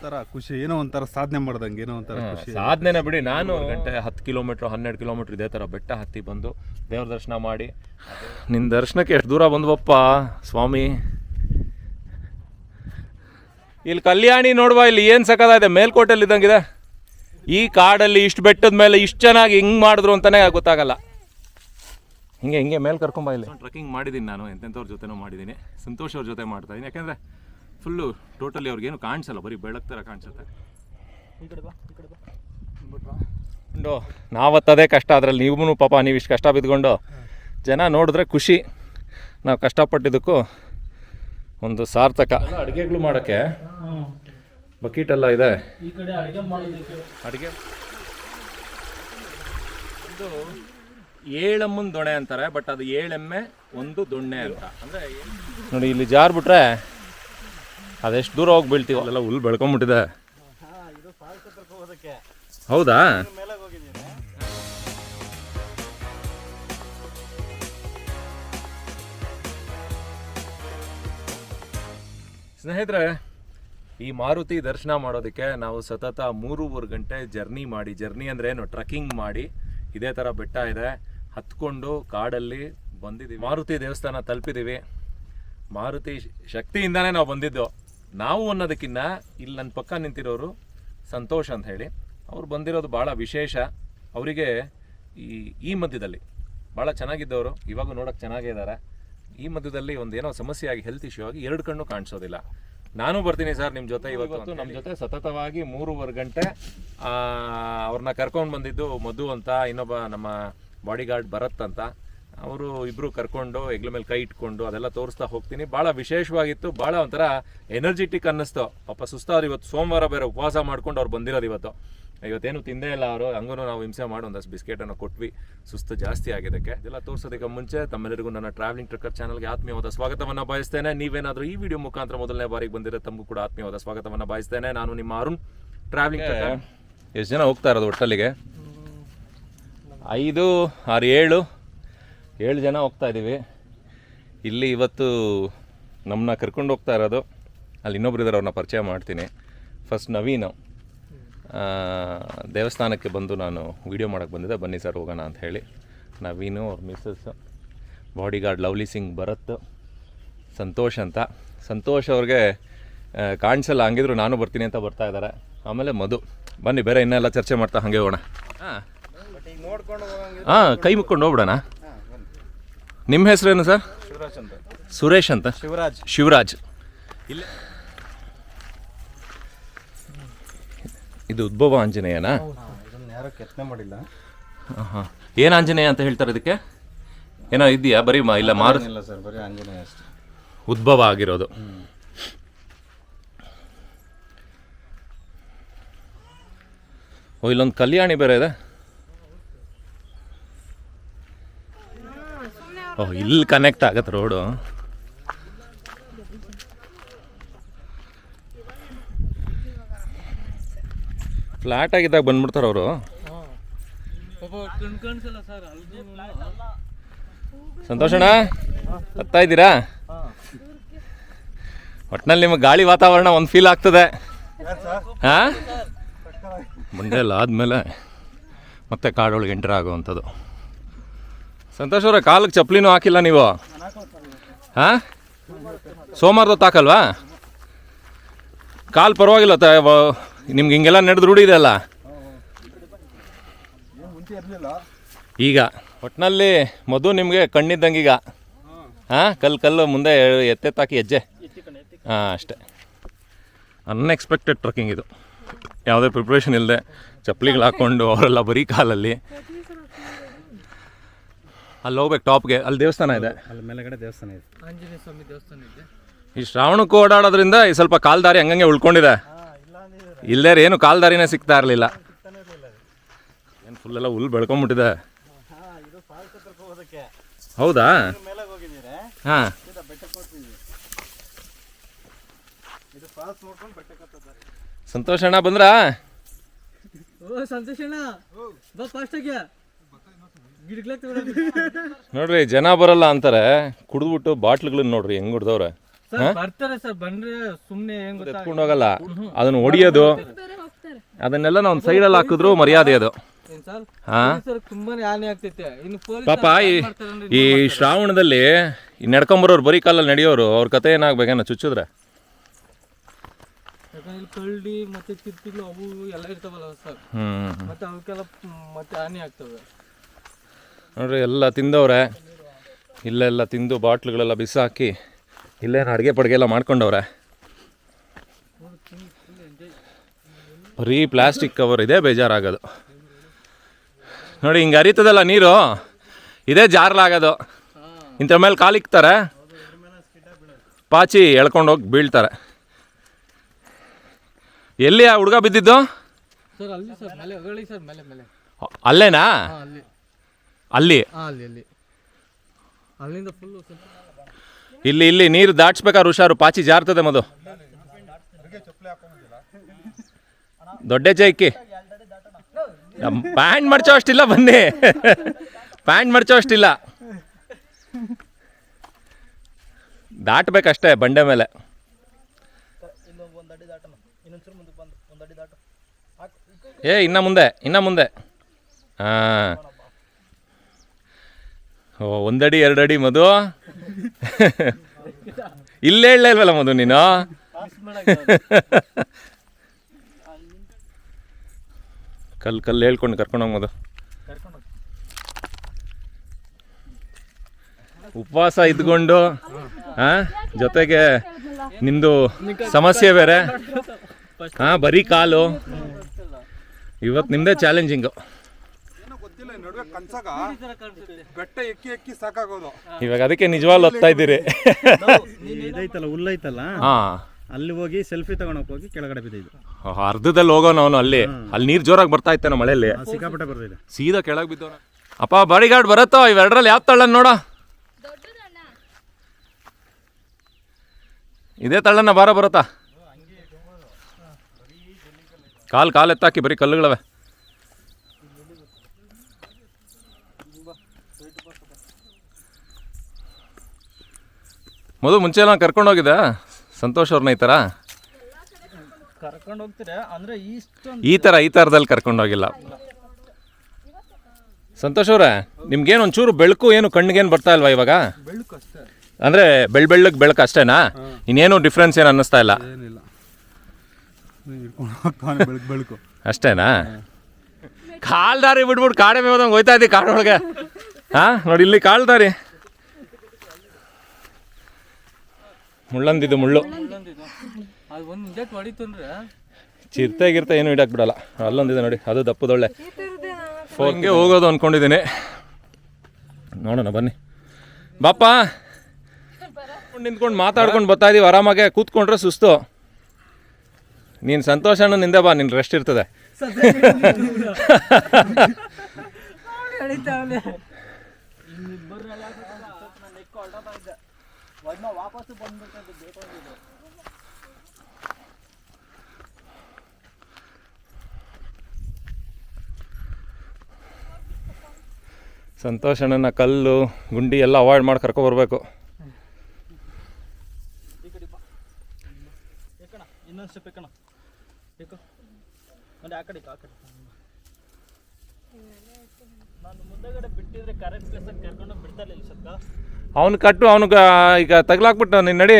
ಒಂಥರ ಖುಷಿ, ಏನೋ ಒಂಥರ ಸಾಧನೆ ಮಾಡ್ದಂಗೆ, ಏನೋ ಒಂಥರ ಖುಷಿ. ಸಾಧನೆನ ಬಿಡಿ. ನಾನು ಗಂಟೆ 10 ಕಿಲೋಮೀಟ್ರ್ 12 ಕಿಲೋಮೀಟ್ರ್ ಇದೇ ಥರ ಬೆಟ್ಟ ಹತ್ತಿ ಬಂದು ದೇವ್ರ ದರ್ಶನ ಮಾಡಿ. ನಿನ್ನ ದರ್ಶನಕ್ಕೆ ಎಷ್ಟು ದೂರ ಬಂದ್ವಪ್ಪ ಸ್ವಾಮಿ. ಇಲ್ಲಿ ಕಲ್ಯಾಣಿ ನೋಡುವ, ಇಲ್ಲಿ ಏನು ಸಕ್ಕದಾಗಿದೆ, ಮೇಲ್ಕೋಟೆಯಲ್ಲಿ ಇದ್ದಂಗಿದೆ. ಈ ಕಾಡಲ್ಲಿ ಇಷ್ಟು ಬೆಟ್ಟದ ಮೇಲೆ ಇಷ್ಟು ಚೆನ್ನಾಗಿ ಹಿಂಗೆ ಮಾಡಿದ್ರು ಅಂತಲೇ ಗೊತ್ತಾಗಲ್ಲ. ಹಿಂಗೆ ಮೇಲೆ ಕರ್ಕೊಂಬ. ಇಲ್ಲಿ ಟ್ರೆಕ್ಕಿಂಗ್ ಮಾಡಿದ್ದೀನಿ ನಾನು, ಎಂತೆಂಥವ್ರ ಜೊತೆನೂ ಮಾಡಿದ್ದೀನಿ. ಸಂತೋಷ್ ಅವ್ರ ಜೊತೆ ಮಾಡ್ತಾಯಿದ್ದೀನಿ. ಯಾಕೆಂದರೆ ಫುಲ್ಲು ಟೋಟಲಿ ಅವ್ರಿಗೇನು ಕಾಣಿಸಲ್ಲ, ಬರೀ ಬೆಳಕು ಥರ ಕಾಣಿಸುತ್ತೆ. ನಾವತ್ತದೇ ಕಷ್ಟ, ಅದರಲ್ಲಿ ನೀವು ಪಾಪ ನೀವು ಇಷ್ಟು ಕಷ್ಟ ಬಿದ್ದುಕೊಂಡು ಜನ ನೋಡಿದ್ರೆ ಖುಷಿ. ನಾವು ಕಷ್ಟಪಟ್ಟಿದ್ದಕ್ಕೂ ಒಂದು ಸಾರ್ಥಕ. ಅಡುಗೆಗಳು ಮಾಡೋಕ್ಕೆ ಬಕೀಟ್ ಎಲ್ಲ ಇದೆ. ಅಡುಗೆ ಇದು 7 ಎಮ್ಮನ ದೊಣೆ ಅಂತಾರೆ, ಬಟ್ ಅದು 7 ಎಮ್ಮೆ 1 ದೊಣ್ಣೆ ಅಂತ. ಅಂದರೆ ನೋಡಿ, ಇಲ್ಲಿ ಜಾರ್ ಬಿಟ್ರೆ ಅದೆಷ್ಟು ದೂರ ಹೋಗಿ ಬೀಳ್ತೀವಿ. ಅಲ್ಲೆಲ್ಲ ಹುಲ್ಲು ಬೆಳ್ಕೊಂಬಿಟ್ಟಿದೆ. ಹೌದಾ? ಸ್ನೇಹಿತರೆ, ಈ ಮಾರುತಿ ದರ್ಶನ ಮಾಡೋದಕ್ಕೆ ನಾವು ಸತತ 3 ಗಂಟೆ ಜರ್ನಿ ಅಂದರೆ ಏನು, ಟ್ರಕ್ಕಿಂಗ್ ಮಾಡಿ ಇದೇ ಥರ ಬೆಟ್ಟ ಇದೆ ಹತ್ಕೊಂಡು ಕಾಡಲ್ಲಿ ಬಂದಿದ್ದೀವಿ. ಮಾರುತಿ ದೇವಸ್ಥಾನ ತಲುಪಿದ್ದೀವಿ. ಮಾರುತಿ ಶಕ್ತಿಯಿಂದನೇ ನಾವು ಬಂದಿದ್ದು. ನಾವು ಅನ್ನೋದಕ್ಕಿಂತ ಇಲ್ಲಿ ನನ್ನ ಪಕ್ಕ ನಿಂತಿರೋರು ಸಂತೋಷ್ ಅಂತ ಹೇಳಿ, ಅವ್ರು ಬಂದಿರೋದು ಭಾಳ ವಿಶೇಷ. ಅವರಿಗೆ ಈ ಮಧ್ಯದಲ್ಲಿ ಭಾಳ ಚೆನ್ನಾಗಿದ್ದವರು, ಇವಾಗ ನೋಡೋಕೆ ಚೆನ್ನಾಗೇ ಇದ್ದಾರೆ. ಈ ಮಧ್ಯದಲ್ಲಿ ಒಂದು ಏನೋ ಸಮಸ್ಯೆ ಆಗಿ, ಹೆಲ್ತ್ ಇಶ್ಯೂ ಆಗಿ 2 ಕಣ್ಣು ಕಾಣಿಸೋದಿಲ್ಲ. ನಾನು ಬರ್ತೀನಿ ಸರ್ ನಿಮ್ಮ ಜೊತೆ ಇವತ್ತು. ನಮ್ಮ ಜೊತೆ ಸತತವಾಗಿ 3 ಗಂಟೆ ಅವ್ರನ್ನ ಕರ್ಕೊಂಡು ಬಂದಿದ್ದು ಮಧು ಅಂತ, ಇನ್ನೊಬ್ಬ ನಮ್ಮ ಬಾಡಿ ಗಾರ್ಡ್ ಭರತ್ ಅಂತ. ಅವರು ಇಬ್ಬರು ಕರ್ಕೊಂಡು ಹೆಗ್ಲ ಮೇಲೆ ಕೈ ಇಟ್ಕೊಂಡು ಅದೆಲ್ಲ ತೋರಿಸ್ತಾ ಹೋಗ್ತೀನಿ. ಭಾಳ ವಿಶೇಷವಾಗಿತ್ತು, ಭಾಳ ಒಂಥರ ಎನರ್ಜೆಟಿಕ್ ಅನ್ನಿಸ್ತು. ಪಾಪ ಸುಸ್ತಾವ್ರು. ಇವತ್ತು ಸೋಮವಾರ ಬೇರೆ ಉಪವಾಸ ಮಾಡ್ಕೊಂಡು ಅವ್ರು ಬಂದಿರೋದು. ಇವತ್ತೇನು ತಿಂದೇ ಇಲ್ಲ ಅವರು. ಹಂಗೂ ನಾವು ಹಿಂಸೆ ಮಾಡಿ ಒಂದಷ್ಟು ಬಿಸ್ಕೆಟನ್ನು ಕೊಟ್ವಿ, ಸುಸ್ತು ಜಾಸ್ತಿ ಆಗಿದ್ದಕ್ಕೆ. ಇದೆಲ್ಲ ತೋರಿಸೋದಕ್ಕೆ ಮುಂಚೆ ತಮ್ಮೆಲ್ಲರಿಗೂ ನನ್ನ ಟ್ರಾವೆಲಿಂಗ್ ಟ್ರಕ್ಕರ್ ಚಾನಲ್ಗೆ ಆತ್ಮೀಯವಾದ ಸ್ವಾಗತವನ್ನು ಬಯಸ್ತೇನೆ. ನೀವೇನಾದರೂ ಈ ವಿಡಿಯೋ ಮುಖಾಂತರ ಮೊದಲನೇ ಬಾರಿಗೆ ಬಂದಿರೋ ತಮಗೂ ಕೂಡ ಆತ್ಮೀಯವಾದ ಸ್ವಾಗತವನ್ನು ಬಯಸ್ತೇನೆ. ನಾನು ನಿಮ್ಮ ಅರುಣ್, ಟ್ರಾವೆಲಿಂಗ್ ಟ್ರಕ್ಕರ್. ಎಷ್ಟು ಜನ ಹೋಗ್ತಾ ಇರೋದು ಒಟ್ಟಲ್ಲಿಗೆ? 5, 6, 7 ಜನ ಹೋಗ್ತಾ ಇದ್ದೀವಿ. ಇಲ್ಲಿ ಇವತ್ತು ನಮ್ಮನ್ನ ಕರ್ಕೊಂಡು ಹೋಗ್ತಾ ಇರೋದು, ಅಲ್ಲಿ ಇನ್ನೊಬ್ರು ಇದ್ದಾರೆ, ಅವ್ರನ್ನ ಪರಿಚಯ ಮಾಡ್ತೀನಿ. ಫಸ್ಟ್ ನವೀನು. ದೇವಸ್ಥಾನಕ್ಕೆ ಬಂದು ನಾನು ವೀಡಿಯೋ ಮಾಡೋಕ್ಕೆ ಬಂದಿದ್ದೆ, ಬನ್ನಿ ಸರ್ ಹೋಗೋಣ ಅಂತ ಹೇಳಿ. ನವೀನು, ಅವ್ರ missus, body guard Lovely Singh, Bharat, Santosh ಅಂತ. ಸಂತೋಷ್ ಅವ್ರಿಗೆ ಕಾಣಿಸಲ್ಲ, ಹಂಗಿದ್ರು ನಾನು ಬರ್ತೀನಿ ಅಂತ ಬರ್ತಾ ಇದ್ದಾರೆ. ಆಮೇಲೆ ಮಧು. ಬನ್ನಿ ಬೇರೆ ಇನ್ನೆಲ್ಲ ಚರ್ಚೆ ಮಾಡ್ತಾ ಹಾಗೆ ಹೋಗೋಣ. ಕೈ ಮುಕ್ಕೊಂಡು ಹೋಗ್ಬಿಡೋಣ. ನಿಮ್ಮ ಹೆಸರೇನು ಸರ್? ಸುರೇಶ್ ಅಂತ. ಶಿವರಾಜ್. ಇಲ್ಲಿ ಇದು ಉದ್ಭವ ಆಂಜನೇಯನಾ? ಯಾರೋ ಕೆತ್ತನೆ ಮಾಡಿಲ್ಲ. ಹಾಂ, ಏನು ಆಂಜನೇಯ ಅಂತ ಹೇಳ್ತಾರೆ ಇದಕ್ಕೆ? ಏನೋ ಇದೆಯಾ? ಬರೀ ಇಲ್ಲ ಇಲ್ಲ ಸರ್, ಬರೀ ಆಂಜನೇಯ ಅಷ್ಟೇ ಉದ್ಭವ ಆಗಿರೋದು. ಓ, ಇಲ್ಲೊಂದು ಕಲ್ಯಾಣಿ ಬೇರೆ ಇದೆ. ಓಹ್, ಇಲ್ಲಿ ಕನೆಕ್ಟ್ ಆಗತ್ತೆ ರೋಡು. ಫ್ಲಾಟ್ ಆಗಿದ್ದಾಗ ಬಂದ್ಬಿಡ್ತಾರೆ ಅವರು. ಸಂತೋಷಣ್ಣ, ಹತ್ತಾ ಇದ್ದೀರಾ? ಒಟ್ಟಿನಲ್ಲಿ ನಿಮಗೆ ಗಾಳಿ ವಾತಾವರಣ ಒಂದು ಫೀಲ್ ಆಗ್ತದೆ. ಹಾಂ, ಮಂಡ್ಯಲ್ಲಿ ಆದಮೇಲೆ ಮತ್ತೆ ಕಾಡೊಳಗೆ ಎಂಟರ್ ಆಗುವಂಥದ್ದು. ಸಂತೋಷ್ ಅವರೇ, ಕಾಲಿಗೆ ಚಪ್ಪಲಿನೂ ಹಾಕಿಲ್ಲ ನೀವು? ಹಾಂ, ಸೋಮವಾರದ ತಾಕಲ್ವಾ? ಕಾಲು ಪರವಾಗಿಲ್ಲ, ನಿಮ್ಗೆ ಹಿಂಗೆಲ್ಲ ನಡೆದು ರೂಢಿ ಇದೆ ಅಲ್ಲ ಈಗ. ಒಟ್ಟಿನಲ್ಲಿ ಮಧು ನಿಮಗೆ ಕಣ್ಣಿದ್ದಂಗೀಗ. ಹಾಂ, ಕಲ್ಲು ಮುಂದೆ ಎತ್ತೆತ್ತಾಕಿ ಹೆಜ್ಜೆ. ಹಾಂ, ಅಷ್ಟೇ. ಅನ್ಎಕ್ಸ್ಪೆಕ್ಟೆಡ್ ಟ್ರಕ್ಕಿಂಗ್ ಇದು. ಯಾವುದೇ ಪ್ರಿಪ್ರೇಷನ್ ಇಲ್ಲದೆ ಚಪ್ಪಲಿಗಳು ಹಾಕ್ಕೊಂಡು ಅವರೆಲ್ಲ ಬರೀ ಕಾಲಲ್ಲಿ ಅಲ್ಲಿ ಹೋಗ್ಬೇಕು ಟಾಪ್ಗೆ. ಅಲ್ಲಿ ದೇವಸ್ಥಾನ ಇದೆ, ಅಲ್ಲಿ ಮೇಲೆಗಡೆ ದೇವಸ್ಥಾನ ಇದೆ, ಆಂಜನೇಯ ಸ್ವಾಮಿ ದೇವಸ್ಥಾನ ಇದೆ. ಈ ಶ್ರಾವಣಕ್ಕೂ ಓಡಾಡೋದ್ರಿಂದ ಈ ಸ್ವಲ್ಪ ಕಾಲ್ದಾರಿ ಹಂಗಂಗೆ ಉಳ್ಕೊಂಡಿದೆ. ಇಲ್ಲೇ ಏನು ಕಾಲ್ದಾರಿನೇ ಸಿಗ್ತಾ ಇರಲಿಲ್ಲ. ಏನು ಫುಲ್ಲೆಲ್ಲ ಹುಲ್ಲು ಬೆಳ್ಕೊಂಬಿಟ್ಟಿದೆ. ಹೌದಾ? ಹಾಂ, ಸಂತೋಷಣ್ಣ ಬಂದ್ರಾ? ನೋಡ್ರಿ, ಜನ ಬರಲ್ಲ ಅಂತಾರೆ, ಕುಡಿದ್ಬಿಟ್ಟು ಬಾಟ್ಲುಗಳನ್ನ ನೋಡ್ರಿ ಹೆಂಗ್ ಕುಡ್ದವ್ರೆ. ಬರ್ತಾರೆ ಸರ್, ಬಂದ್ರೆ ಸುಮ್ನೆ ಹೆಂಗ್ ಗೊತ್ತಾ ಎತ್ಕೊಂಡು ಹೋಗಲ್ಲ, ಅದನ್ನ ಹೊಡಿಯೋದು ಅದನ್ನೆಲ್ಲ ನಾವು ಒಂದು ಸೈಡಲ್ಲಿ ಹಾಕಿದ್ರು ಮರ್ಯಾದೆ ಅದು. ಏನ್ ಸರ್ ಹಾ ಸರ್ ತುಂಬಾನೇ ಹಾನಿ ಆಗ್ತೈತೆ. ಇನ್ನು ಪೊಲೀಸ್ ಪಾಪ ಈ ಶ್ರಾವಣದಲ್ಲಿ ಈ ನಡ್ಕೊಂಬರೋರು ಬರೀ ಕಾಲಲ್ಲಿ ನಡೆಯೋರು ಅವ್ರ ಕತೆ ಏನಾಗ್ಬೇಕೇನೋ ಚುಚ್ಚಿದ್ರೆ. ಯಾಕಂದ್ರೆ ಇಲ್ಲಿ ಕಳ್ಳಿ ಮತ್ತೆ ಕಿರ್ತಿಗಳು ಅವು ಎಲ್ಲ ಇರ್ತಾವಲ್ಲ ಸರ್, ಮತ್ತೆ ಅವಕ್ಕೆಲ್ಲ ಮತ್ತೆ ಹಾನಿ ಆಗ್ತವೆ ನೋಡ್ರಿ. ಎಲ್ಲ ತಿಂದವ್ರೆ, ಇಲ್ಲೆಲ್ಲ ತಿಂದು ಬಾಟ್ಲುಗಳೆಲ್ಲ ಬಿಸಾಕಿ ಇಲ್ಲೇನು ಅಡುಗೆ ಪಡ್ಗೆ ಎಲ್ಲ ಮಾಡ್ಕೊಂಡವ್ರೆ. ಬರೀ ಪ್ಲಾಸ್ಟಿಕ್ ಕವರ್ ಇದೆ ಬೇಜಾರಾಗೋದು ನೋಡಿ. ಹಿಂಗೆ ಹರಿತದಲ್ಲ ನೀರು, ಇದೇ ಜಾರ್ಲಾಗೋದು. ಇಂಥ ಮೇಲೆ ಕಾಲಿಕ್ತಾರೆ, ಪಾಚಿ ಎಳ್ಕೊಂಡೋಗಿ ಬೀಳ್ತಾರೆ. ಎಲ್ಲಿ ಆ ಹುಡುಗ ಬಿದ್ದಿದ್ದು? ಸರ್ ಅಲ್ಲಿ ಸರ್ ಮೇಲೆ ಹೊಗಳಿ ಸರ್, ಮೇಲೆ ಮೇಲೆ ಅಲ್ಲೇನಾ? ಅಲ್ಲಿ ಅಲ್ಲಿ ಅಲ್ಲಿ ಅಲ್ಲಿ ಅಲ್ಲಿಂದ ಫುಲ್ಲು ಇಲ್ಲಿ ಇಲ್ಲಿ ನೀರು ದಾಟ್ಸ್ಬೇಕಾದ್ರೆ ಹುಷಾರು, ಪಾಚಿ ಜಾರ್ತದೆ ಮದು. ದೊಡ್ಡ ಚೈಕಿ ಪ್ಯಾಂಟ್ ಮಡ್ಚೋ ಅಷ್ಟಿಲ್ಲ, ಬನ್ನಿ ಪ್ಯಾಂಟ್ ಮಡ್ಚೋ ಅಷ್ಟಿಲ್ಲ, ದಾಟ್ಬೇಕಷ್ಟೇ ಬಂಡೆ ಮೇಲೆ. ಏ ಇನ್ನ ಮುಂದೆ ಹಾಂ. ಓ 1 ಅಡಿ 2 ಅಡಿ ಮಧು ಇಲ್ಲೇ ಇಲ್ವಲ್ಲ ಮಧು ನೀನು. ಕಲ್ಲು ಹೇಳ್ಕೊಂಡು ಕರ್ಕೊಂಡೋಗಿ ಮಧು. ಉಪವಾಸ ಇದ್ಕೊಂಡು ಜೊತೆಗೆ ನಿಂದು ಸಮಸ್ಯೆ ಬೇರೆ, ಬರೀ ಕಾಲು. ಇವತ್ತು ನಿಮ್ದೇ ಚಾಲೆಂಜಿಂಗು. ಇವಾಗ ಅದಕ್ಕೆ ನಿಜವಾಗ್ಲೂ ಓದ್ತಾ ಇದ್ದೀರಿ. ಇದೈತಲ್ಲ ಹುಲ್ಲೈತಲ್ಲ, ಅಲ್ಲಿ ಹೋಗಿ ಸೆಲ್ಫಿ ತಗೊಂಡೋಗಿ ಹೋಗಿ ಕೆಳಗಡೆ ಬಿದ್ದಿದ್ದು. ಅರ್ಧದಲ್ಲಿ ಹೋಗೋನು ಅವನು. ಅಲ್ಲಿ ನೀರು ಜೋರಾಗಿ ಬರ್ತಾ ಇತ್ತೇನೋ ಮಳೆಯಲ್ಲಿ, ಸಿಕ್ಕಾಪಟ್ಟೆ ಬರ್ತಿದೆ. ಸೀದಾ ಕೆಳಗೆ ಬಿದ್ದವನ. ಅಪ್ಪ ಬಾಡಿ ಗಾರ್ಡ್ ಬರತ್ತೋ ಇವೆರಡರಲ್ಲಿ ಯಾವ ತಳ್ಳನ್ ನೋಡ. ಇದೇ ತಳ್ಳನ್ನ ಬಾರ ಬರತ್ತಾ? ಕಾಲು ಎತ್ತಾಕಿ ಬರೀ ಕಲ್ಲುಗಳವೆ. ಮೊದಲು ಮುಂಚೆ ಎಲ್ಲ ಕರ್ಕೊಂಡೋಗಿದ್ದೆ ಸಂತೋಷ್ ಅವ್ರನ್ನ ಈ ಥರ ಕರ್ಕೊಂಡು ಹೋಗ್ತೀರಾ ಅಂದ್ರೆ ಈ ಥರದಲ್ಲಿ ಕರ್ಕೊಂಡೋಗಿಲ್ಲ. ಸಂತೋಷ್ ಅವ್ರೆ, ನಿಮ್ಗೇನು ಒಂಚೂರು ಬೆಳಕು ಏನು ಕಣ್ಣಿಗೇನು ಬರ್ತಾ ಇಲ್ವಾ ಇವಾಗ? ಬೆಳಕು ಅಷ್ಟೇ ಅಂದರೆ ಬೆಳ್ಳಗೆ ಬೆಳಕು ಅಷ್ಟೇನಾ? ಇನ್ನೇನು ಡಿಫ್ರೆನ್ಸ್ ಏನು ಅನ್ನಿಸ್ತಾ ಇಲ್ಲ? ಬೆಳಕು ಅಷ್ಟೇನಾ? ಕಾಲ್ದಾರಿ ಬಿಟ್ಬಿಟ್ಟು ಕಾಡೆ ಮೇವ್ದಂಗೆ ಹೋಯ್ತಾ ಇದ್ದಿ ಕಾಡೊಳಗೆ. ನೋಡಿ ಇಲ್ಲಿ ಕಾಲ್ದಾರಿ ಮುಳ್ಳಂದಿದ್ದು ಮುಳ್ಳು. ಅದು ಒಂದು ಇಂಜೆಕ್ಟ್ ಹೊಡಿತಂದ್ರೆ ಚಿರ್ತೆ ಏನು ಇಡಕ್ಕೆ ಬಿಡಲ್ಲ. ಅಲ್ಲೊಂದಿದೆ ನೋಡಿ, ಅದು ದಪ್ಪದೊಳ್ಳೆ. ಹಂಗೆ ಹೋಗೋದು ಅಂದ್ಕೊಂಡಿದ್ದೀನಿ, ನೋಡೋಣ ಬನ್ನಿ. ಬಾಪ ನಿಂತ್ಕೊಂಡು ಮಾತಾಡ್ಕೊಂಡು ಬರ್ತಾ ಇದೀವಿ, ಆರಾಮಾಗೆ ಕೂತ್ಕೊಂಡ್ರೆ ಸುಸ್ತು. ನೀನು ಸಂತೋಷನ ನಿಂದೆ ಬಾ, ನಿನ್ನ ರೆಸ್ಟ್ ಇರ್ತದೆ. ಸಂತೋಷಣ್ಣನ ಕಲ್ಲು ಗುಂಡಿ ಎಲ್ಲ ಅವಾಯ್ಡ್ ಮಾಡಿ ಕರ್ಕೊಬರ್ಬೇಕು. ಅವನು ಕಟ್ಟು, ಅವನಿಗೆ ಈಗ ತಗ್ಲಾಕ್ಬಿಟ್ಟು ನೀನು ನಡಿ.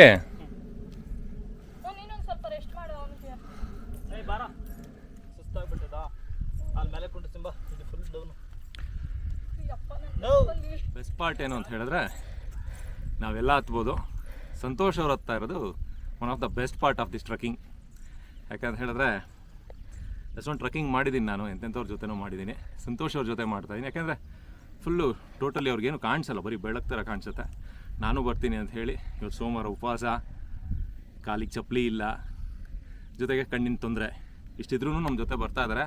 ಬೆಸ್ಟ್ ಪಾರ್ಟ್ ಏನು ಅಂತ ಹೇಳಿದ್ರೆ ನಾವೆಲ್ಲ ಹತ್ಬೋದು. ಸಂತೋಷ್ ಅವ್ರು ಹತ್ತಾ ಇರೋದು one of the best part of this trekking. ಯಾಕಂತ ಹೇಳಿದ್ರೆ ಎಷ್ಟೊಂದು ಟ್ರಕ್ಕಿಂಗ್ ಮಾಡಿದ್ದೀನಿ ನಾನು, ಎಂತೆಂಥವ್ರ ಜೊತೆನೂ ಮಾಡಿದ್ದೀನಿ, ಸಂತೋಷ್ ಅವ್ರ ಜೊತೆ ಮಾಡ್ತಾಯಿದ್ದೀನಿ. ಯಾಕೆಂದರೆ ಫುಲ್ಲು ಟೋಟಲಿ ಅವ್ರಿಗೇನು ಕಾಣಿಸಲ್ಲ, ಬರೀ ಬೆಳಕು ಥರ ಕಾಣಿಸುತ್ತೆ. ನಾನು ಬರ್ತೀನಿ ಅಂತ ಹೇಳಿ ಇವತ್ತು ಸೋಮವಾರ ಉಪವಾಸ, ಕಾಲಿಗೆ ಚಪ್ಪಲಿ ಇಲ್ಲ, ಜೊತೆಗೆ ಕಣ್ಣಿನ ತೊಂದರೆ, ಇಷ್ಟಿದ್ರೂ ನಮ್ಮ ಜೊತೆ ಬರ್ತಾ ಇದ್ದಾರೆ.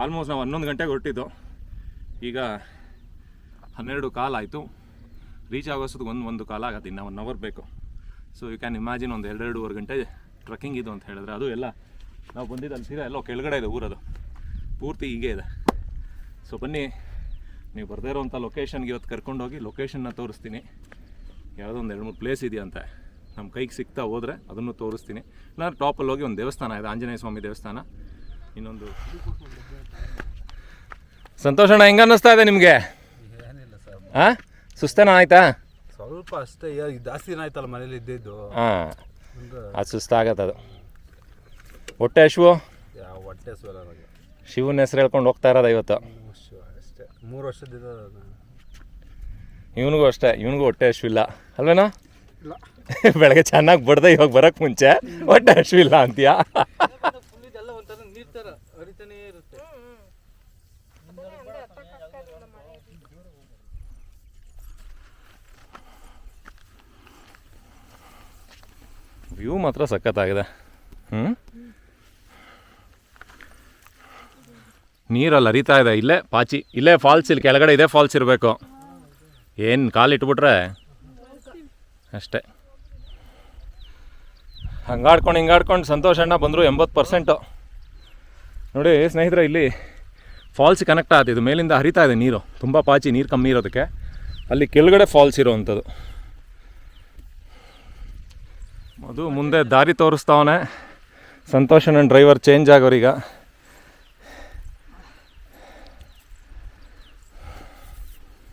ಆಲ್ಮೋಸ್ಟ್ ನಾವು 11 ಗಂಟೆಗೆ ಹೊರಟಿದ್ದು, ಈಗ 12 ಕಾಲ್ ಆಯಿತು. ರೀಚ್ ಆಗೋಷ್ಟೊತ್ತಿಗೆ ಒಂದು ಕಾಲ ಆಗುತ್ತೆ, ಇನ್ನು 1 ಅವರ್ ಬೇಕು. ಸೊ ಯು ಕ್ಯಾನ್ ಇಮ್ಯಾಜಿನ್ ಒಂದು 2-2.5 ಗಂಟೆ ಟ್ರಕ್ಕಿಂಗ್ ಇದು ಅಂತ ಹೇಳಿದ್ರೆ. ಅದು ಎಲ್ಲ ನಾವು ಬಂದಿದ್ದು ಅಲ್ಲಿ ಸೀದಾ ಎಲ್ಲೋ ಕೆಳಗಡೆ ಇದೆ ಊರದು, ಪೂರ್ತಿ ಹೀಗೆ ಇದೆ. ಸೊ ಬನ್ನಿ, ನೀವು ಬರ್ದೇ ಇರೋವಂಥ ಲೊಕೇಶನ್ಗೆ ಇವತ್ತು ಕರ್ಕೊಂಡೋಗಿ ಲೊಕೇಶನ್ನ ತೋರಿಸ್ತೀನಿ. ಯಾವುದೋ ಒಂದು 2-3 ಪ್ಲೇಸ್ ಇದೆಯಂತೆ, ನಮ್ಮ ಕೈಗೆ ಸಿಗ್ತಾ ಹೋದರೆ ಅದನ್ನು ತೋರಿಸ್ತೀನಿ. ಇಲ್ಲ ಟಾಪಲ್ಲಿ ಹೋಗಿ ಒಂದು ದೇವಸ್ಥಾನ ಇದೆ, ಆಂಜನೇಯ ಸ್ವಾಮಿ ದೇವಸ್ಥಾನ. ಇನ್ನೊಂದು ಸಂತೋಷಣ್ಣ, ಹೆಂಗೆ ಅನ್ನಿಸ್ತಾ ಇದೆ ನಿಮಗೆ? ಏನಿಲ್ಲ ಸರ್, ಹಾಂ ಸುಸ್ತೇನ ಆಯ್ತಾ? ಸ್ವಲ್ಪ ಅಷ್ಟೇ, ಜಾಸ್ತಿ ದಿನ ಆಯ್ತಲ್ಲ ಮನೇಲಿ ಇದ್ದಿದ್ದು. ಹಾಂ, ಅದು ಸುಸ್ತಾಗತ್ತೆ ಅದು. ಹೊಟ್ಟೆ ಹಶ್ವು? ಯಾವ ಹೊಟ್ಟೆ ಸುವಲ್ಲ ನನಗೆ. ಶಿವನ ಹೆಸರು ಹೇಳ್ಕೊಂಡು ಹೋಗ್ತಾ ಇರೋದು ಇವತ್ತು. ಅಷ್ಟೇ 3 ವರ್ಷದಿಂದ ಇವನಿಗೂ ಅಷ್ಟೇ, ಇವನಿಗೂ ಹೊಟ್ಟೆ ಹಶ್ವಿಲ್ಲ ಅಲ್ವೇನೋ? ಬೆಳಗ್ಗೆ ಚೆನ್ನಾಗಿ ಬಡ್ದೆ ಇವಾಗ ಬರೋಕ್ಕೆ ಮುಂಚೆ ಹೊಟ್ಟೆ ಹಶ್ವಿಲ್ಲ ಅಂತೀಯಾ? ಫುಲ್ ಇದೆಲ್ಲ ಒಂಥರ ನೀರ್ ತರ ಹರಿತಾನೇ ಇರುತ್ತೆ. ವ್ಯೂ ಮಾತ್ರ ಸಖತ್ತಾಗಿದೆ. ನೀರಲ್ಲಿ ಹರಿತಾ ಇದೆ. ಇಲ್ಲೇ ಪಾಚಿ, ಇಲ್ಲೇ ಫಾಲ್ಸ್, ಇಲ್ಲಿ ಕೆಳಗಡೆ ಇದೆ ಫಾಲ್ಸ್ ಇರಬೇಕು. ಏನು ಕಾಲಿಟ್ಬಿಟ್ರೆ ಅಷ್ಟೇ. ಹಂಗಾಡ್ಕೊಂಡು ಹಿಂಗಾಡ್ಕೊಂಡು ಸಂತೋಷ್ ಅಣ್ಣ ಬಂದರು 80%. ನೋಡಿ ಸ್ನೇಹಿತರೆ, ಇಲ್ಲಿ ಫಾಲ್ಸ್ ಕನೆಕ್ಟ್ ಆಗ್ತಿದ್ದು, ಮೇಲಿಂದ ಹರಿತಾ ಇದೆ ನೀರು, ತುಂಬ ಪಾಚಿ, ನೀರು ಕಮ್ಮಿ ಇರೋದಕ್ಕೆ. ಅಲ್ಲಿ ಕೆಳಗಡೆ ಫಾಲ್ಸ್ ಇರೋವಂಥದ್ದು. ಅದು ಮುಂದೆ ದಾರಿ ತೋರಿಸ್ತಾವನೆ ಸಂತೋಷ್ ಅಣ್ಣ ಡ್ರೈವರ್ ಚೇಂಜ್ ಆಗೋರೀಗ.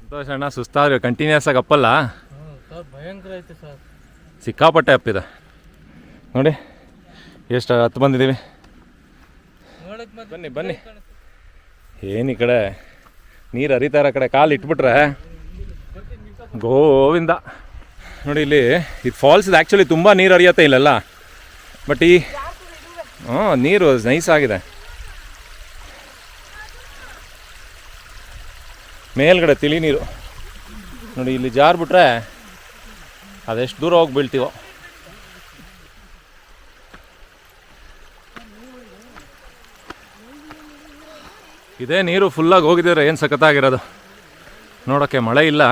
ಸಂತೋಷ್ ಅಣ್ಣ ಸುಸ್ತಾದ್ರೆ ಕಂಟಿನ್ಯೂಸ್ ಆಗಿ ಅಪ್ಪಲ್ಲ, ಸರ್ ಭಯಂಕರ ಐತೆ ಸರ್, ಸಿಕ್ಕಾಪಟ್ಟೆ ಅಪ್ಪಿದೆ. ನೋಡಿ ಎಷ್ಟು ಹತ್ತು ಬಂದಿದ್ದೀವಿ. ಬನ್ನಿ ಬನ್ನಿ. ಏನು ಈ ಕಡೆ ನೀರು ಹರಿತಾ ಇರೋ ಕಡೆ ಕಾಲು ಇಟ್ಬಿಟ್ರೆ ಗೋವಿಂದ. ನೋಡಿ ಇಲ್ಲಿ ಇದು ಫಾಲ್ಸ್ ಇದು, ಆ್ಯಕ್ಚುಲಿ ತುಂಬ ನೀರು ಹರಿಯತ್ತೆ ಇಲ್ಲೆಲ್ಲ, ಬಟ್ ಈ ನೀರು ನೈಸ್ ಆಗಿದೆ. ಮೇಲ್ಗಡೆ ತಿಳಿ ನೀರು ನೋಡಿ, ಇಲ್ಲಿ ಜಾರ್ಬಿಟ್ರೆ ಅದೆಷ್ಟು ದೂರ ಹೋಗಿ ಬೀಳ್ತೀವೋ. ಇದೇ ನೀರು ಫುಲ್ಲಾಗಿ ಹೋಗಿದ್ರೆ ಏನು ಸಖತ್ತಾಗಿರೋದು ನೋಡೋಕ್ಕೆ. ಮಳೆ ಇಲ್ಲ.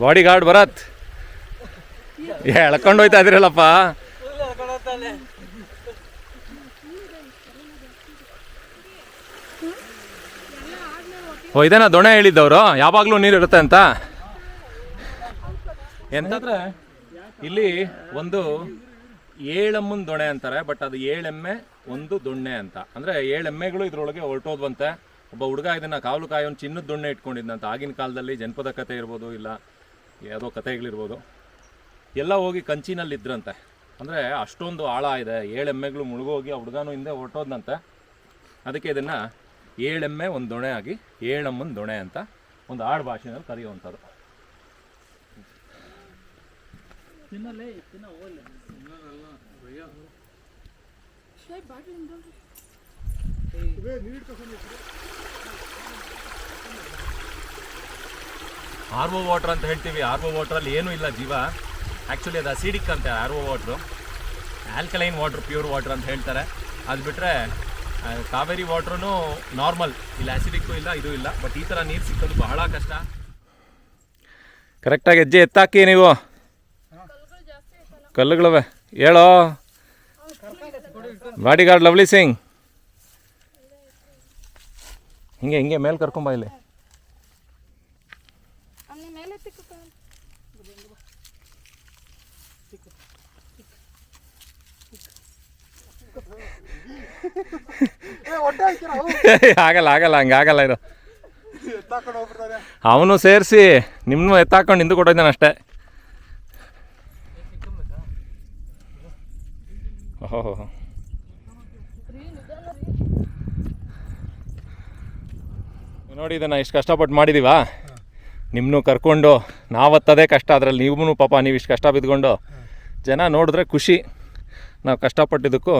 ಬಾಡಿ ಗಾರ್ಡ್ ಬರತ್ ಎಳ್ಕೊಂಡು ಹೋಯ್ತಾ ಇದ್ದೀರಲ್ಲಪ್ಪ. ಓ ಇದೇನಾ ದೊಣೆ ಹೇಳಿದ್ದವರು, ಯಾವಾಗಲೂ ನೀರು ಇರುತ್ತೆ ಅಂತ. ಎಂತಂದ್ರೆ ಇಲ್ಲಿ ಒಂದು 7 ಎಮ್ಮನ ದೊಣೆ ಅಂತಾರೆ, ಬಟ್ ಅದು 7 ಎಮ್ಮೆ 1 ದೊಣ್ಣೆ ಅಂತ. ಅಂದರೆ 7 ಎಮ್ಮೆಗಳು ಇದ್ರೊಳಗೆ ಹೊರಟೋದ್ವಂತೆ. ಒಬ್ಬ ಹುಡುಗ ಇದನ್ನು ಕಾವಲು ಕಾಯೋನು ಚಿನ್ನದ ದೊಣ್ಣೆ ಇಟ್ಕೊಂಡಿದ್ದಂತ. ಆಗಿನ ಕಾಲದಲ್ಲಿ ಜನಪದ ಕಥೆ ಇರ್ಬೋದು, ಇಲ್ಲ ಯಾವುದೋ ಕಥೆಗಳಿರ್ಬೋದು, ಎಲ್ಲ ಹೋಗಿ ಕಂಚಿನಲ್ಲಿ ಇದ್ರಂತೆ. ಅಂದರೆ ಅಷ್ಟೊಂದು ಆಳ ಇದೆ. 7 ಎಮ್ಮೆಗಳು ಮುಳುಗೋಗಿ ಆ ಹುಡುಗನೂ ಹಿಂದೆ ಹೊರಟೋದಂತೆ. ಅದಕ್ಕೆ ಇದನ್ನು 7 ಎಮ್ಮೆ 1 ದೊಣೆ ಆಗಿ 7 ಎಮ್ಮನ ದೊಣೆ ಅಂತ ಒಂದು ಆಡು ಭಾಷೆನಲ್ಲಿ ಕರೆಯುವಂಥದ್ದು. ಆರ್ ಒ ವಾಟರ್ ಅಂತ ಹೇಳ್ತೀವಿ. ಆರ್ ಒ ವಾಟ್ರಲ್ಲಿ ಏನೂ ಇಲ್ಲ ಜೀವ. ಆ್ಯಕ್ಚುಲಿ ಅದು ಅಸಿಡಿಕ್ ಅಂತ R O water. Alkaline water, pure water ಅಂತ ಹೇಳ್ತಾರೆ. ಅದು ಬಿಟ್ಟರೆ ಕಾವೇರಿ ವಾಟ್ರೂ ನಾರ್ಮಲ್, ಇಲ್ಲಿ ಆ್ಯಸಿಡಿಕ್ಕು ಇಲ್ಲ, ಇದು ಇಲ್ಲ. ಬಟ್ ಈ ಥರ ನೀರು ಸಿಕ್ಕೋದು ಬಹಳ ಕಷ್ಟ. ಕರೆಕ್ಟಾಗಿ ಹೆಜ್ಜೆ ಎತ್ತಾಕಿ ನೀವು. ಕಲ್ಲುಗಳವೆ ಹೇಳೋ. ಬಾಡಿ ಗಾರ್ಡ್ ಲವ್ಲಿ ಸಿಂಗ್, ಹಿಂಗೆ ಹಿಂಗೆ ಮೇಲೆ ಕರ್ಕೊಂಬ. ಇಲ್ಲಿ ಆಗಲ್ಲ ಆಗಲ್ಲ, ಹಂಗಾಗಲ್ಲ ಇದು. ಅವನು ಸೇರಿಸಿ ನಿಮ್ಮನ್ನು ಎತ್ತಾಕೊಂಡು ಹಿಂದೆ ಕೊಟ್ಟಿದ್ದಾನೆ ಅಷ್ಟೇ. ಓಹೋ, ನೋಡಿ ಇದನ್ನು ಇಷ್ಟು ಕಷ್ಟಪಟ್ಟು ಮಾಡಿದ್ದೀವಾ. ನಿಮ್ಮನ್ನು ಕರ್ಕೊಂಡು ನಾವತ್ತದೇ ಕಷ್ಟ, ಅದರಲ್ಲಿ ನೀವು ಪಾಪ ನೀವು ಇಷ್ಟು ಕಷ್ಟ ಬಿದ್ದುಕೊಂಡು ಜನ ನೋಡಿದ್ರೆ ಖುಷಿ. ನಾವು ಕಷ್ಟಪಟ್ಟಿದ್ದಕ್ಕೂ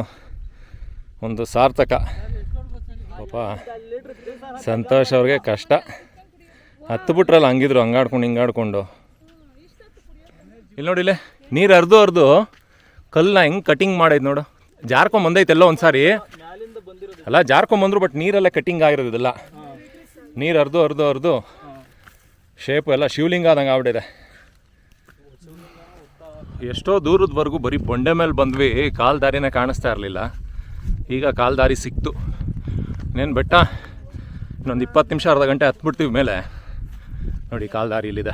ಒಂದು ಸಾರ್ಥಕ. ಪಾಪ ಸಂತೋಷ್ ಅವ್ರಿಗೆ ಕಷ್ಟ ಹತ್ತುಬಿಟ್ರಲ್ಲ, ಹಂಗಿದ್ರು ಹಂಗಾಡ್ಕೊಂಡು ಹಿಂಗಾಡ್ಕೊಂಡು. ಇಲ್ಲಿ ನೋಡಿ, ಇಲ್ಲೇ ನೀರು ಹರಿದು ಕಲ್ಲನ್ನ ಹೆಂಗೆ ಕಟಿಂಗ್ ಮಾಡೈತೆ ನೋಡು. ಜಾರ್ಕೊಂಬಂದೈತೆಲ್ಲ ಒಂದು ಸಾರಿ ಅಲ್ಲ, ಜಾರ್ಕೊಂಬಂದ್ರು, ಬಟ್ ನೀರಲ್ಲೇ ಕಟಿಂಗ್ ಆಗಿರೋದು ಇದೆಲ್ಲ. ನೀರು ಹರಿದು ಶೇಪು ಎಲ್ಲ ಶಿವಲಿಂಗ ಆದಂಗೆ ಆಗ್ಬಿಟ್ಟಿದೆ. ಎಷ್ಟೋ ದೂರದವರೆಗೂ ಬರೀ ಬಂಡೆ ಮೇಲೆ ಬಂದ್ವಿ, ಕಾಲು ದಾರಿನೇ ಕಾಣಿಸ್ತಾ ಇರಲಿಲ್ಲ. ಈಗ ಕಾಲು ದಾರಿ ಸಿಕ್ತು. ಇನ್ನೇನು ಬೆಟ್ಟ ಇನ್ನೊಂದು 20 ನಿಮಿಷ ಅರ್ಧ ಗಂಟೆ ಹತ್ಬಿಡ್ತೀವಿ ಮೇಲೆ. ನೋಡಿ ಕಾಲು ದಾರಿ ಇಲ್ಲಿದೆ.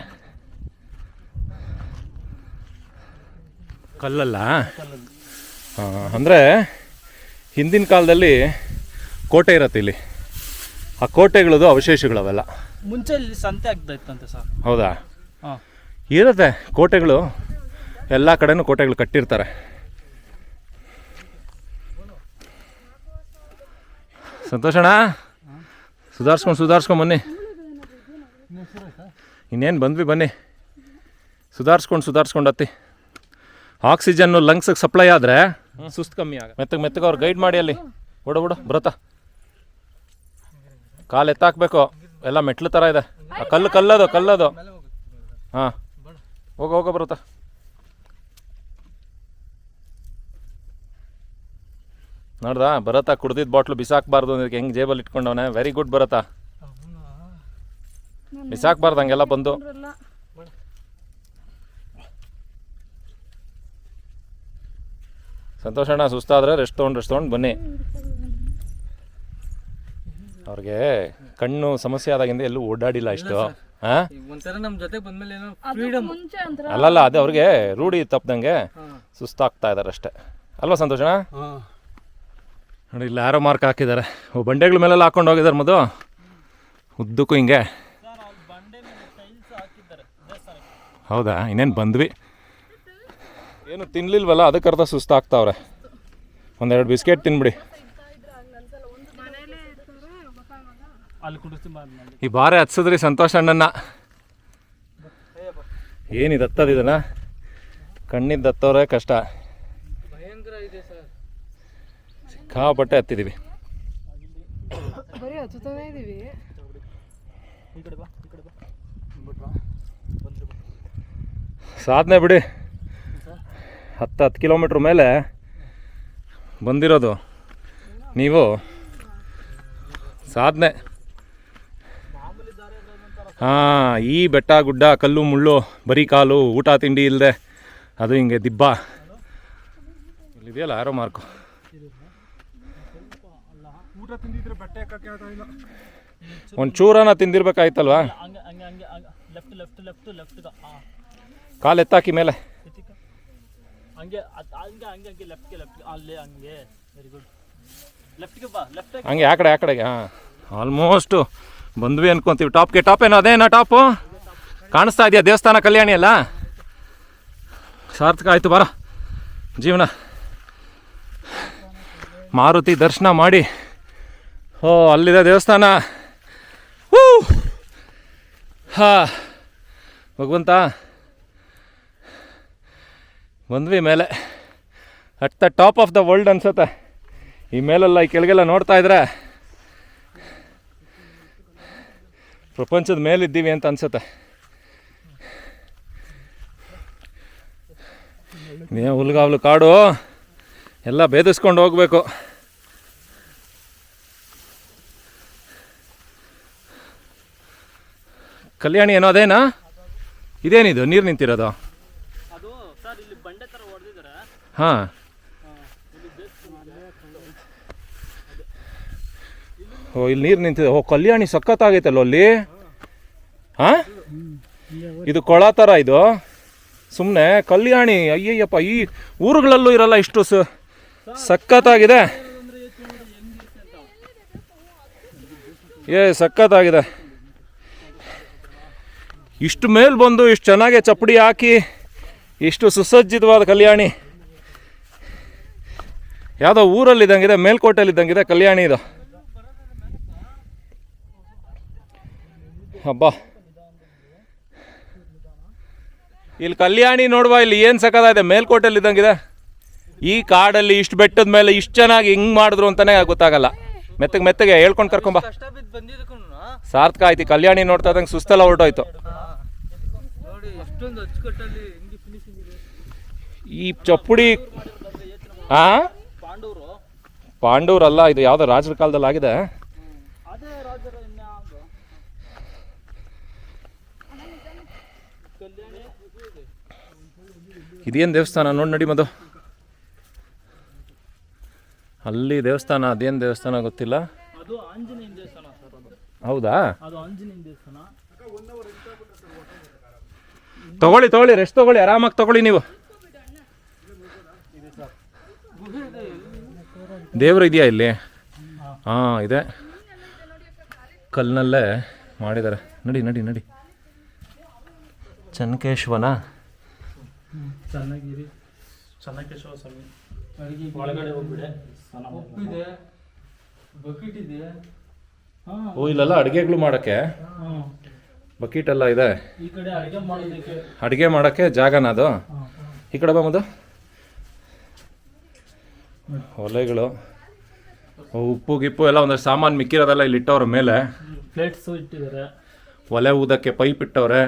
ಕಲ್ಲಲ್ಲ? ಅಂದರೆ ಹಿಂದಿನ ಕಾಲದಲ್ಲಿ ಕೋಟೆ ಇರತ್ತೆ ಇಲ್ಲಿ, ಆ ಕೋಟೆಗಳದು ಅವಶೇಷಗಳವೆಲ್ಲ. ಮುಂಚೆ ಇಲ್ಲಿ ಸಂತೆ ಆಗ್ತಾ ಇತ್ತಂತೆ ಸರ್. ಹೌದಾ? ಹಾಂ, ಇರುತ್ತೆ ಕೋಟೆಗಳು, ಎಲ್ಲ ಕಡೆನೂ ಕೋಟೆಗಳು ಕಟ್ಟಿರ್ತಾರೆ. ಸಂತೋಷಣ್ಣ, ಸುಧಾರಿಸ್ಕೊಂಡು ಬನ್ನಿ. ಇನ್ನೇನು ಬಂದ್ವಿ, ಬನ್ನಿ ಸುಧಾರಿಸ್ಕೊಂಡು ಹತ್ತಿ. ಆಕ್ಸಿಜನ್ನು ಲಂಗ್ಸಿಗೆ ಸಪ್ಲೈ ಆದರೆ ಸುಸ್ತು ಕಮ್ಮಿ ಆಗ. ಮೆತ್ತಗೆ ಅವ್ರು ಗೈಡ್ ಮಾಡಿ. ಅಲ್ಲಿ ಬಿಡು ಬರುತ್ತಾ, ಕಾಲು ಎತ್ತಾಕಬೇಕು, ಎಲ್ಲ ಮೆಟ್ಲು ಥರ ಇದೆ. ಆ ಕಲ್ಲದು. ಹಾಂ, ಹೋಗೋ ಬರುತ್ತಾ. ನೋಡ್ದಾ ಬರತ್ತಾ, ಕುಡ್ದಿದ್ದು ಬಾಟ್ಲು ಬಿಸಾಕಬಾರ್ದು ಅದಕ್ಕೆ ಹೆಂಗೆ ಜೇಬಲ್ಲಿ ಇಟ್ಕೊಂಡವನೆ. ವೆರಿ ಗುಡ್ ಬರತ್ತಾ, ಬಿಸಾಕಬಾರ್ದು ಹಂಗೆಲ್ಲ ಬಂದು. ಸಂತೋಷಣ್ಣ, ಸುಸ್ತಾದರೆ ರೆಸ್ಟ್ ತೊಗೊಂಡು ಬನ್ನಿ. ಅವ್ರಿಗೆ ಕಣ್ಣು ಸಮಸ್ಯೆ ಆದಾಗಿಂದ ಎಲ್ಲೂ ಓಡಾಡಿಲ್ಲ ಇಷ್ಟು. ಹಾಂ, ಒಂಥರ ನಮ್ಮ ಜೊತೆ ಬಂದ್ಮೇಲೆ ಏನೋ ಫ್ರೀಡಮ್. ಅಲ್ಲಲ್ಲ, ಅದೇ ಅವ್ರಿಗೆ ರೂಢಿ ತಪ್ಪದಂಗೆ ಸುಸ್ತಾಗ್ತಾ ಇದ್ದಾರೆ ಅಷ್ಟೇ ಅಲ್ವಾ ಸಂತೋಷಣ್ಣ? ನೋಡಿ, ಇಲ್ಲಿ ಆರೋ ಮಾರ್ಕ್ ಹಾಕಿದ್ದಾರೆ. ಬಂಡೆಗಳ ಮೇಲೆಲ್ಲ ಹಾಕೊಂಡು ಹೋಗಿದ್ದಾರೆ ಮದು ಉದ್ದಕ್ಕೂ ಹಿಂಗೆ. ಹೌದಾ? ಇನ್ನೇನು ಬಂದ್ವಿ, ಏನು ತಿನ್ಲಿಲ್ವಲ್ಲ, ಅದಕ್ಕೆ ಅರ್ಧ ಸುಸ್ತಾಗ್ತಾವ್ರೆ. ಒಂದೆರಡು ಬಿಸ್ಕೆಟ್ ತಿನ್ಬಿಡಿ. ಈ ಬಾರೆ ಹತ್ಸಿದ್ರಿ ಸಂತೋಷ ಅಣ್ಣನ. ಏನಿದು ಹತ್ತದಿದನ, ಕಣ್ಣಿದ್ದು ಹತ್ತವ್ರೆ ಕಷ್ಟ. ಭಯಂಕರ ಇದೆ ಸರ್, ಸಿಕ್ಕಾಪಟ್ಟೆ ಹತ್ತಿದ್ದೀವಿ. ಸಾಧನೆ ಬಿಡಿ, 10 ಕಿಲೋಮೀಟ್ರ್ ಮೇಲೆ ಬಂದಿರೋದು ನೀವು. ಸಾಧನೆ. ಹಾಂ, ಈ ಬೆಟ್ಟ ಗುಡ್ಡ ಕಲ್ಲು ಮುಳ್ಳು, ಬರೀ ಕಾಲು, ಊಟ ತಿಂಡಿ ಇಲ್ಲದೆ, ಅದು ಹಿಂಗೆ ದಿಬ್ಬ. ಇಲ್ಲಿದೆಯಲ್ಲ ಆರೋ ಮಾರ್ಕು. ಒಂದು ಚೂರನ ತಿಂದಿರ್ಬೇಕಾಯ್ತಲ್ವಾ? ಕಾಲು ಎತ್ತಾಕಿ ಮೇಲೆ. ಹಂಗೆ ಆ ಕಡೆಗೆ. ಹಾಂ, ಆಲ್ಮೋಸ್ಟು ಬಂದ್ವಿ ಅನ್ಕೊಂತೀವಿ. ಟಾಪ್ ಏನೋ ಅದೇನಾ ಟಾಪು ಕಾಣಿಸ್ತಾ ಇದೆಯಾ? ದೇವಸ್ಥಾನ ಕಲ್ಯಾಣಿ ಅಲ್ಲ? ಸಾರ್ಥಕ ಆಯಿತು ಬಾರ ಜೀವನ. ಮಾರುತಿ ದರ್ಶನ ಮಾಡಿ, ಅಲ್ಲಿದೆ ದೇವಸ್ಥಾನ. ಹಾಂ ಭಗವಂತ, ಬಂದ್ವಿ ಮೇಲೆ. At the top of the world ಅನ್ಸುತ್ತೆ. ಈ ಮೇಲೆಲ್ಲ ಈ ಕೆಳಗೆಲ್ಲ ನೋಡ್ತಾ ಇದ್ರೆ ಪ್ರಪಂಚದ ಮೇಲಿದ್ದೀವಿ ಅಂತ ಅನ್ಸುತ್ತೆ. ಹುಲ್ಗಾವ್ಲು ಕಾಡು ಎಲ್ಲ ಭೇದಿಸ್ಕೊಂಡು ಹೋಗ್ಬೇಕು. ಕಲ್ಯಾಣಿ ಏನೋ ಅದೇನಾ? ಇದೇನಿದು ನೀರು ನಿಂತಿರೋದು? ಹಾಂ, ಇಲ್ಲಿ ನೀರು ನಿಂತಿದೆ. ಕಲ್ಯಾಣಿ ಸಖತ್ತಾಗೈತಲ್ಲೋ ಅಲ್ಲಿ. ಹಾಂ, ಇದು ಕೊಳ ಥರ ಇದು. ಸುಮ್ಮನೆ ಕಲ್ಯಾಣಿ, ಅಯ್ಯಯ್ಯಪ್ಪ, ಈ ಊರುಗಳಲ್ಲೂ ಇರಲ್ಲ ಇಷ್ಟು ಸಖತ್ತಾಗಿದೆ. ಸಖತ್ತಾಗಿದೆ. ಇಷ್ಟು ಮೇಲೆ ಬಂದು ಇಷ್ಟು ಚೆನ್ನಾಗಿ ಚಪ್ಪಡಿ ಹಾಕಿ ಇಷ್ಟು ಸುಸಜ್ಜಿತವಾದ ಕಲ್ಯಾಣಿ. ಯಾವುದೋ ಊರಲ್ಲಿದ್ದಂಗಿದೆ, ಮೇಲ್ಕೋಟೆಯಲ್ಲಿದ್ದಂಗಿದೆ ಕಲ್ಯಾಣಿ ಇದು. ಹಬ್ಬ, ಇಲ್ಲಿ ಕಲ್ಯಾಣಿ ನೋಡುವ, ಇಲ್ಲಿ ಏನು ಸಕ್ಕತ್ತಾಗಿದೆ. ಮೇಲ್ಕೋಟೆಯಲ್ಲಿದ್ದಂಗಿದೆ. ಈ ಕಾಡಲ್ಲಿ ಇಷ್ಟು ಬೆಟ್ಟದ ಮೇಲೆ ಇಷ್ಟು ಚೆನ್ನಾಗಿ ಹಿಂಗೆ ಮಾಡಿದ್ರು ಅಂತಲೇ ಗೊತ್ತಾಗಲ್ಲ. ಮೆತ್ತಗೆ ಹೇಳ್ಕೊಂಡು ಕರ್ಕೊಂಬ. ಸಾರ್ಥಕ ಆಯ್ತು. ಕಲ್ಯಾಣಿ ನೋಡ್ತಾ ಇದ್ದಂಗೆ ಸುಸ್ತೆಲ್ಲ ಹೊರಟೋಯ್ತು. ಈ ಚಪ್ಪುಡಿ ಪಾಂಡೂರಲ್ಲ, ಇದು ಯಾವುದೋ ರಾಜರ ಕಾಲದಲ್ಲಿ ಆಗಿದೆ. ಇದೇನು ದೇವಸ್ಥಾನ ನೋಡಿ ನಡಿ ಮದು. ಅಲ್ಲಿ ದೇವಸ್ಥಾನ, ಅದೇನು ದೇವಸ್ಥಾನ ಗೊತ್ತಿಲ್ಲ. ಹೌದಾ? ತಗೊಳ್ಳಿ ರೆಸ್ಟ್ ತಗೊಳ್ಳಿ, ಆರಾಮಾಗಿ ತಗೊಳ್ಳಿ ನೀವು. ದೇವರು ಇದೆಯಾ ಇಲ್ಲಿ? ಹಾಂ ಇದೆ, ಕಲ್ಲಿನಲ್ಲೇ ಮಾಡಿದ್ದಾರೆ. ನಡಿ ನಡಿ ನಡಿ. ಚನ್ನಕೇಶ್ವನ ಚೆನ್ನಾಗಿರಿ. ಚೆನ್ನಕೇಶ್ವರ ಸ್ವಾಮಿ ಅಡಿಗೆ ಒಳಗಡೆ ಹೋಗ್ಬಿಡೆ. ಉಪ್ಪಿದೆ, ಬಕೆಟ್ ಇದೆ. ಓ ಇಲ್ಲೆಲ್ಲ ಅಡುಗೆಗಳು ಮಾಡೋಕ್ಕೆ ಬಕೀಟ್ ಎಲ್ಲ ಇದೆ. ಈ ಕಡೆ ಅಡಿಗೆ ಮಾಡೋದಕ್ಕೆ ಅಡುಗೆ ಮಾಡೋಕ್ಕೆ ಜಾಗನ ಅದು. ಈ ಕಡೆ ಬಂದು ಒಲೆಗಳು, ಉಪ್ಪು ಗಿಪ್ಪು ಎಲ್ಲ ಒಂದಷ್ಟು ಸಾಮಾನು ಮಿಕ್ಕಿರೋದೆಲ್ಲ ಇಲ್ಲಿ ಇಟ್ಟವ್ರ ಮೇಲೆ. ಪ್ಲೇಟ್ಸು ಇಟ್ಟಿದ್ದಾರೆ. ಒಲೆ ಊದಕ್ಕೆ ಪೈಪ್ ಇಟ್ಟವ್ರೆ.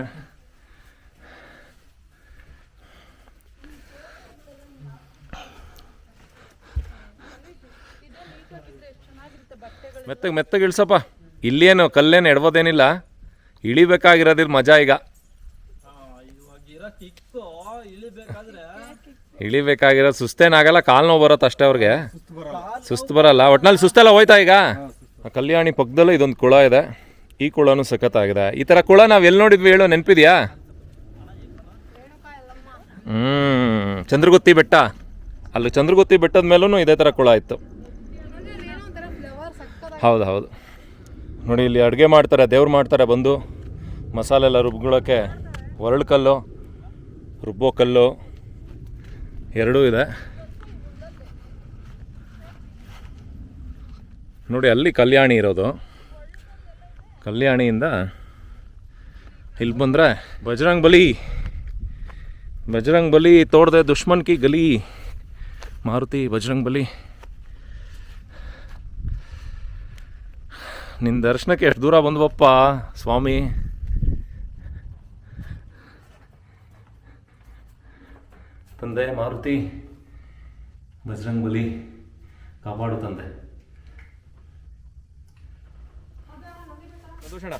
ಮೆತ್ತಗೆ ಮೆತ್ತಗೆ ಇಳಿಸಪ್ಪ. ಇಲ್ಲೇನು ಕಲ್ಲೇನು ಎಡ್ಬೋದೇನಿಲ್ಲ, ಇಳಿಬೇಕಾಗಿರೋದಿಲ್ಲ ಮಜಾ ಈಗ. ಇಳಿಬೇಕಾಗಿರೋದು ಸುಸ್ತೇನಾಗಲ್ಲ, ಕಾಲು ನೋವು ಬರುತ್ತೆ ಅಷ್ಟೇ ಅವ್ರಿಗೆ, ಸುಸ್ತು ಬರಲ್ಲ. ಒಟ್ನಲ್ಲಿ ಸುಸ್ತೆಲ್ಲ ಹೋಯ್ತಾ ಈಗ. ಕಲ್ಯಾಣಿ ಪಕ್ಕದಲ್ಲೂ ಇದೊಂದು ಕುಳ ಇದೆ, ಈ ಕುಳನೂ ಸಖತ್ತಾಗಿದೆ. ಈ ಥರ ಕುಳ ನಾವು ಎಲ್ಲಿ ನೋಡಿದ್ವಿ ಹೇಳೋ ನೆನಪಿದೆಯಾ? ಚಂದ್ರಗುತ್ತಿ ಬೆಟ್ಟ, ಅಲ್ಲಿ ಚಂದ್ರಗುತ್ತಿ ಬೆಟ್ಟದ ಮೇಲೂ ಇದೇ ಥರ ಕುಳ ಇತ್ತು. ಹೌದು ಹೌದು. ನೋಡಿ ಇಲ್ಲಿ ಅಡುಗೆ ಮಾಡ್ತಾರೆ, ದೇವ್ರು ಮಾಡ್ತಾರೆ ಬಂದು. ಮಸಾಲೆ ಎಲ್ಲ ರುಬ್ಕೊಳ್ಳೋಕ್ಕೆ ಒರಳು ಕಲ್ಲು, ರುಬ್ಬೋ ಕಲ್ಲು ಎರಡೂ ಇದೆ. ನೋಡಿ ಅಲ್ಲಿ ಕಲ್ಯಾಣಿ ಇರೋದು. ಕಲ್ಯಾಣಿಯಿಂದ ಇಲ್ಲಿ ಬಂದರೆ ಬಜರಂಗ್ ಬಲಿ. ಬಜರಂಗ್ ಬಲಿ ತೋಡ್ದೆ ದುಶ್ಮನ್ ಕಿ ಗಲಿ. ಮಾರುತಿ ಬಜರಂಗ್ ಬಲಿ. ನಿನ್ನ ದರ್ಶನಕ್ಕೆ ಎಷ್ಟು ದೂರ ಬಂದ್ವಪ್ಪ ಸ್ವಾಮಿ. ತಂದೆ ಮಾರುತಿ ಬಜರಂಗ್ ಬಲಿ ಕಾಪಾಡು ತಂದೆ. ಪ್ರದೂಷಣ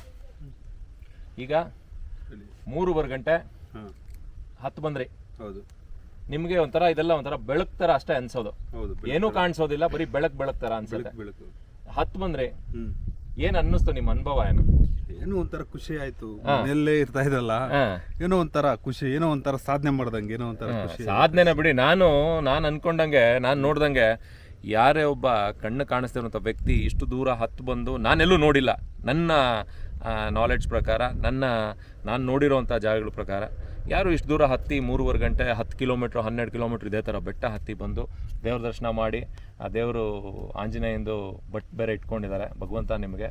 ಈಗ 3:15 ಗಂಟೆ ಹತ್ತು ಬಂದ್ರಿ. ಹೌದು. ನಿಮಗೆ ಒಂಥರ ಇದೆಲ್ಲ ಒಂಥರ ಬೆಳಕ್ ತರ ಅಷ್ಟೇ ಅನ್ಸೋದು, ಏನೂ ಕಾಣಿಸೋದಿಲ್ಲ, ಬರೀ ಬೆಳಕ್ ತರ ಅನ್ಸುತ್ತೆ. ಹತ್ತು ಬಂದ್ರಿ, ಏನ್ ಅನ್ನಿಸ್ತು ನಿಮ್ಮ ಅನುಭವ? ಏನೋ ಒಂಥರ ಖುಷಿ ಆಯ್ತು. ಮನೆಯಲ್ಲೇ ಇರ್ತಾ ಇದ್ದಲ್ಲ, ಏನೋ ಒಂಥರ ಖುಷಿ, ಏನೋ ಒಂಥರ ಸಾಧನೆ ಮಾಡ್ದಂಗೆ, ಏನೋ ಒಂಥರ ಖುಷಿ. ಸಾಧನೆನ ಬಿಡಿ, ನಾನು ಅನ್ಕೊಂಡಂಗೆ, ನಾನು ನೋಡ್ದಂಗೆ ಯಾರೇ ಒಬ್ಬ ಕಣ್ಣು ಕಾಣಿಸ್ತಿರೋಂಥ ವ್ಯಕ್ತಿ ಇಷ್ಟು ದೂರ ಹತ್ತು ಬಂದು, ನಾನೆಲ್ಲೂ ನೋಡಿಲ್ಲ ನನ್ನ ನಾಲೆಡ್ಜ್ ಪ್ರಕಾರ, ನಾನು ನೋಡಿರೋವಂಥ ಜಾಗಗಳ ಪ್ರಕಾರ, ಯಾರು ಇಷ್ಟು ದೂರ ಹತ್ತಿ 3:15 ಗಂಟೆ 10 ಕಿಲೋಮೀಟ್ರ್ 12 ಕಿಲೋಮೀಟ್ರ್ ಇದೇ ಥರ ಬೆಟ್ಟ ಹತ್ತಿ ಬಂದು ದೇವ್ರ ದರ್ಶನ ಮಾಡಿ, ಆ ದೇವರು ಆಂಜನೇಯಂದು ಬೇರೆ ಇಟ್ಕೊಂಡಿದ್ದಾರೆ. ಭಗವಂತ ನಿಮಗೆ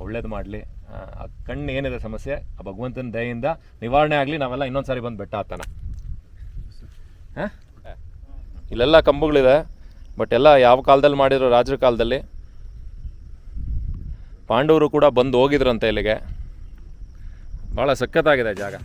ಒಳ್ಳೇದು ಮಾಡಲಿ. ಆ ಕಣ್ಣು ಏನಿದೆ ಸಮಸ್ಯೆ, ಆ ಭಗವಂತನ ದಯೆಯಿಂದ ನಿವಾರಣೆ ಆಗಲಿ. ನಾವೆಲ್ಲ ಇನ್ನೊಂದು ಸಾರಿ ಬಂದು ಬೆಟ್ಟ ಹತ್ತಾನ. ಹಾಂ, ಇಲ್ಲೆಲ್ಲ ಕಂಬಗಳಿದೆ, ಬಟ್ ಎಲ್ಲ ಯಾವ ಕಾಲದಲ್ಲಿ ಮಾಡಿದ್ರು? ರಾಜರ ಕಾಲದಲ್ಲಿ. ಪಾಂಡವರು ಕೂಡ ಬಂದು ಹೋಗಿದ್ರಂತೆ ಇಲ್ಲಿಗೆ. ಭಾಳ ಸಖತ್ತಾಗಿದೆ ಜಾಗ.